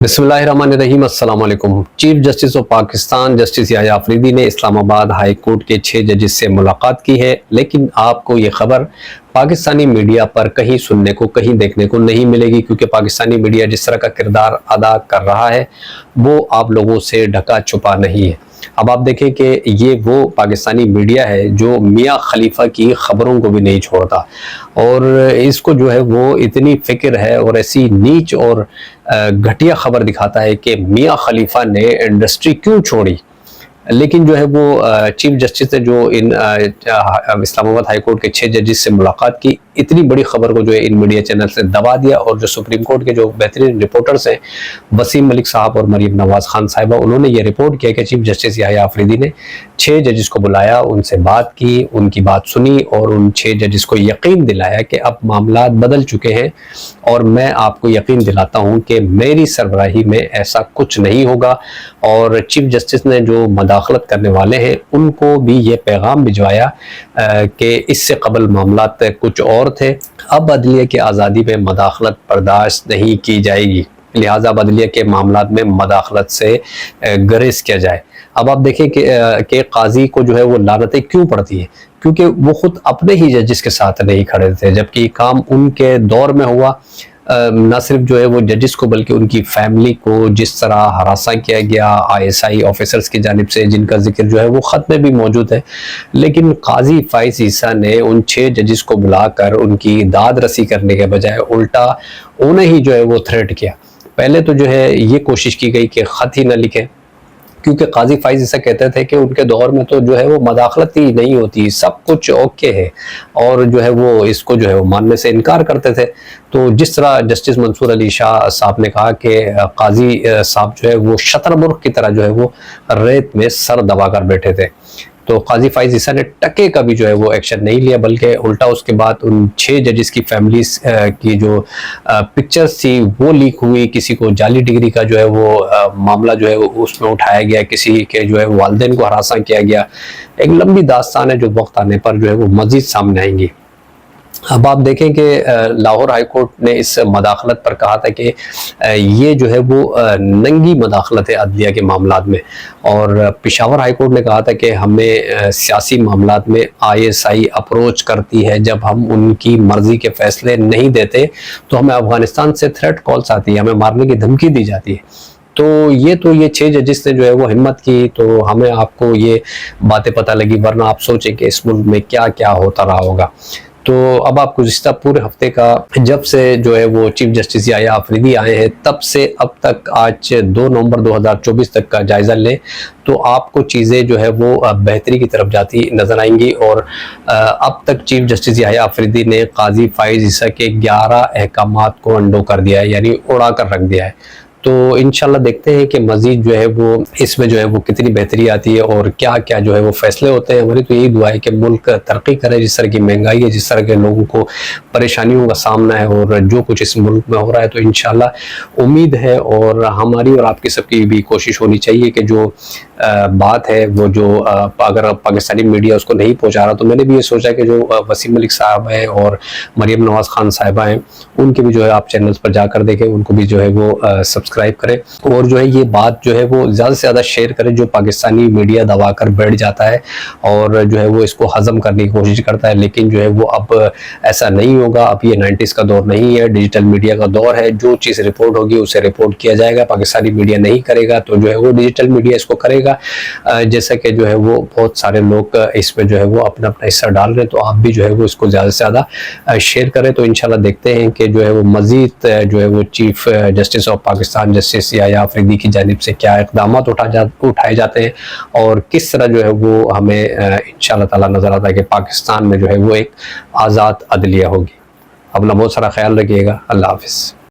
बिस्मिल्लाहिर्रहमानिर्रहीम। अस्सलाम वालेकुम। Chief justice of Pakistan justice Yahya Afridi ने इस्लामाबाद हाई कोर्ट के 6 जजेस से मुलाकात की है, लेकिन आपको ये खबर पाकिस्तानी मीडिया पर कहीं सुनने को, कहीं देखने को नहीं मिलेगी, क्योंकि पाकिस्तानी मीडिया जिस तरह का किरदार अदा कर रहा है वो आप लोगों से ढका छुपा नहीं है। अब आप देखें कि ये वो पाकिस्तानी मीडिया है जो मियाँ खलीफा की खबरों को भी नहीं छोड़ता, और इसको जो है वो इतनी फिक्र है और ऐसी नीच और घटिया खबर दिखाता है कि मियाँ खलीफा ने इंडस्ट्री क्यों छोड़ी। लेकिन जो है वो चीफ जस्टिस ने जो इन इस्लामाबाद हाई कोर्ट के 6 जजेस से मुलाकात की, इतनी बड़ी खबर को जो है इन मीडिया चैनल से दबा दिया, और जो सुप्रीम कोर्ट के जो बेहतरीन रिपोर्टर्स हैं वसीम मलिक साहब और मरीम नवाज खान साहिबा, उन्होंने ये रिपोर्ट किया कि चीफ जस्टिस याह्या अफरीदी ने 6 जजेस को बुलाया, उनसे बात की, उनकी बात सुनी और उन 6 जजेस को यकीन दिलाया कि अब मामला बदल चुके हैं, और मैं आपको यकीन दिलाता हूँ कि मेरी सरबराही में ऐसा कुछ नहीं होगा। और चीफ जस्टिस ने जो मदाखलत करने वाले हैं उनको भी ये पैगाम भिजवाया कि इससे कबल मामलात कुछ और थे, अब अदलिया की आज़ादी में मदाखलत बर्दाश्त नहीं की जाएगी, लिहाजा अदलिया के मामलात में मदाखलत से गुरेज किया जाए। अब आप देखें कि काजी को जो है वो लानतें क्यों पड़ती हैं, क्योंकि वो खुद अपने ही जजेस के साथ नहीं खड़े थे, जबकि काम उनके दौर में हुआ। न सिर्फ जो है वो जजेस को बल्कि उनकी फैमिली को जिस तरह हरासा किया गया ISI ऑफिसर्स की जानिब से, जिनका जिक्र जो है वो ख़त में भी मौजूद है। लेकिन काजी फाइज ईसा ने उन 6 जजेस को बुलाकर उनकी दाद रसी करने के बजाय उल्टा उन्हें ही जो है वो थ्रेट किया। पहले तो जो है ये कोशिश की गई कि ख़त ही न लिखें, क्योंकि काजी फाइज ऐसा कहते थे कि उनके दौर में तो जो है वो मदाखलत ही नहीं होती, सब कुछ ओके है, और जो है वो इसको जो है वो मानने से इनकार करते थे। तो जिस तरह जस्टिस मंसूर अली शाह साहब ने कहा कि काजी साहब जो है वो शतरमुर्ग की तरह जो है वो रेत में सर दबाकर बैठे थे, तो काजी फाइज ईसा ने टके का भी जो है वो एक्शन नहीं लिया, बल्कि उल्टा उसके बाद उन 6 जजेस की फैमिलीज की जो पिक्चर्स थी वो लीक हुई, किसी को जाली डिग्री का जो है वो मामला जो है उसमें उठाया गया, किसी के जो है वालिदैन को हरासा किया गया। एक लंबी दास्तान है जो वक्त आने पर जो है वो मजीद सामने आएंगी। अब आप देखें कि लाहौर हाई कोर्ट ने इस मदाखलत पर कहा था कि ये जो है वो नंगी मदाखलत है अदलिया के मामलात में, और पेशावर हाई कोर्ट ने कहा था कि हमें सियासी मामलात में ISI अप्रोच करती है, जब हम उनकी मर्ज़ी के फ़ैसले नहीं देते तो हमें अफ़गानिस्तान से थ्रेट कॉल्स आती है, हमें मारने की धमकी दी जाती है। तो ये 6 जजेस ने जो है वो हिम्मत की, तो हमें आपको ये बातें पता लगी, वरना आप सोचें कि इस मुल्क में क्या क्या होता रहा होगा। तो अब आप गुज़िश्ता पूरे हफ्ते का, जब से जो है वो चीफ जस्टिस याह्या अफरीदी आए हैं तब से अब तक, आज 2 नवंबर 2024 तक का जायज़ा लें तो आपको चीज़ें जो है वो बेहतरी की तरफ जाती नज़र आएंगी। और अब तक चीफ जस्टिस याह्या अफरीदी ने काजी फाइज ईसा के 11 अहकामात को अंडो कर दिया है, यानी उड़ा कर रख दिया है। तो इंशाल्लाह देखते हैं कि मज़ीद जो है वो इसमें जो है वो कितनी बेहतरी आती है और क्या क्या जो है वो फ़ैसले होते हैं। हमारी तो यही दुआ है कि मुल्क तरक्की करे, जिस तरह की महंगाई है, जिस तरह के लोगों को परेशानियों का सामना है, और जो कुछ इस मुल्क में हो रहा है, तो इंशाल्लाह उम्मीद है, और हमारी और आपकी सबकी भी कोशिश होनी चाहिए कि जो बात है वो जो अगर पाकिस्तानी मीडिया उसको नहीं पहुँचा रहा, तो मैंने भी ये सोचा कि जो वसीम मलिक साहब हैं और मरीम नवाज खान साहिबा हैं, उनके भी जो है आप चैनल्स पर जाकर देखें, उनको भी जो है वो सब्सक्राइब करें, और जो है ये बात जो है वो ज़्यादा से ज़्यादा शेयर करें। जो पाकिस्तानी मीडिया दबा कर बैठ जाता है और जो है वो इसको हज़म करने की कोशिश करता है, लेकिन जो है वो अब ऐसा नहीं होगा। अब ये 90s का दौर नहीं है, डिजिटल मीडिया का दौर है। जो चीज़ रिपोर्ट होगी उसे रिपोर्ट किया जाएगा, पाकिस्तानी मीडिया नहीं करेगा तो जो है वो डिजिटल मीडिया इसको करेगा। जैसा कि जो है वो बहुत सारे लोग इसमें जो है वो अपना अपना हिस्सा डाल रहे हैं, तो आप भी जो है वो इसको ज़्यादा से ज़्यादा शेयर करें। तो इंशाल्लाह देखते हैं कि जो है वो मज़ीद जो है वो chief justice of Pakistan justice Yahya Afridi की जानिब से क्या इक़दाम उठाए जाते हैं, और किस तरह जो है वो हमें इंशाल्लाह ताला नज़र आता है कि पाकिस्तान में जो है वो एक आज़ाद अदलिया होगी। अपना बहुत सारा ख्याल रखिएगा। अल्लाह हाफ़िज़।